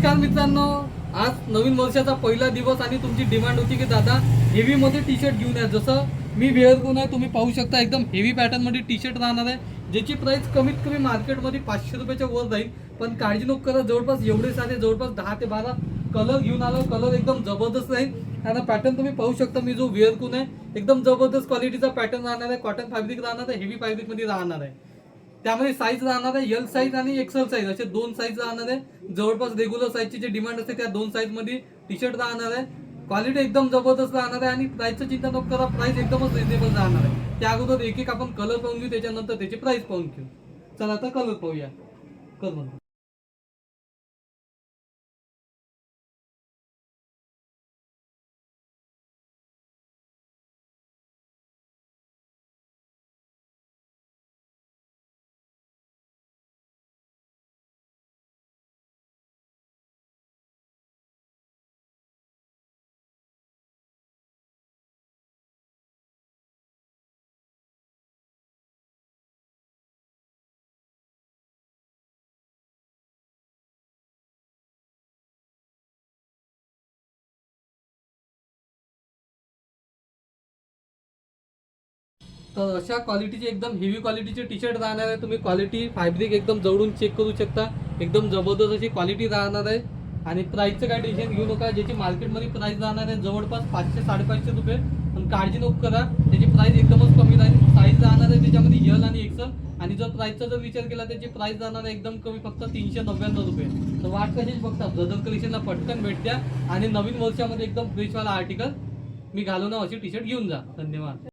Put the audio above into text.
नमस्कार मित्रांनो, आज नवीन वर्षाचा पहिला दिवस आणि तुमची डिमांड होती की दादा हेवी मध्ये टी शर्ट घेऊन या. जसं मी वेअर करून आहे, तुम्ही पाहू शकता एकदम हेवी पॅटर्न मध्ये टी शर्ट राहणार आहे, ज्याची प्राइस कमीत कमी मार्केटमध्ये 500 रुपयाच्या वर जाईल. पण काळजी नको करा, जवळपास एवढे सारे जवळपास 10 ते 12 कलर घेऊन आलो. कलर एकदम जबरदस्त राहील. आणि पॅटर्न तुम्ही पाहू शकता, मी जो वेअर करून आहे एकदम जबरदस्त क्वालिटीचा पॅटर्न राहणार आहे. कॉटन फॅब्रिक राहणार आहे, हेवी फॅब्रिक मध्ये राहणार आहे. त्यामध्ये साईज राहणार आहे एल साईज आणि एक्सेल साईज असे दोन साईज राहणार आहे. जवळपास रेग्युलर साईजची जी डिमांड असते त्या दोन साईज मध्ये टी शर्ट राहणार आहे. क्वालिटी एकदम जबरदस्त राहणार आहे आणि प्राइसचं चिंता नको करा, प्राइस एकदमच रिजनेबल राहणार आहे. त्या अगोदर एक एक आपण कलर पाहून घेऊ, त्याच्यानंतर त्याची प्राइस पाहून घेऊ. चला आता कलर पाहूया. कलर तर अशा क्वालिटीचे एकदम हेवी क्वालिटीचे टी शर्ट राहणार आहे. तुम्ही क्वालिटी फॅब्रिक एकदम जवळून चेक करू शकता. एकदम जबरदस्त अशी क्वालिटी राहणार आहे. आणि प्राइसचं काय टेन्शन घेऊ नका, ज्याची मार्केटमध्ये प्राइस राहणार आहे जवळपास 500-550 रुपये. पण काळजी नको करा, त्याची प्राइस एकदमच कमी राहील. साईज राहणार आहे त्याच्यामध्ये एल आणि एक्सेल. आणि जर प्राइसचा जर विचार केला त्याची प्राइस राहणार आहे एकदम कमी, फक्त 399 रुपये. तर वाट कशीच बघता, ब्रदर कलेक्शनला पटकन भेटत्या आणि नवीन वर्षामध्ये एकदम फ्रेशवाला आर्टिकल मी घालून अशी टी शर्ट घेऊन जा. धन्यवाद.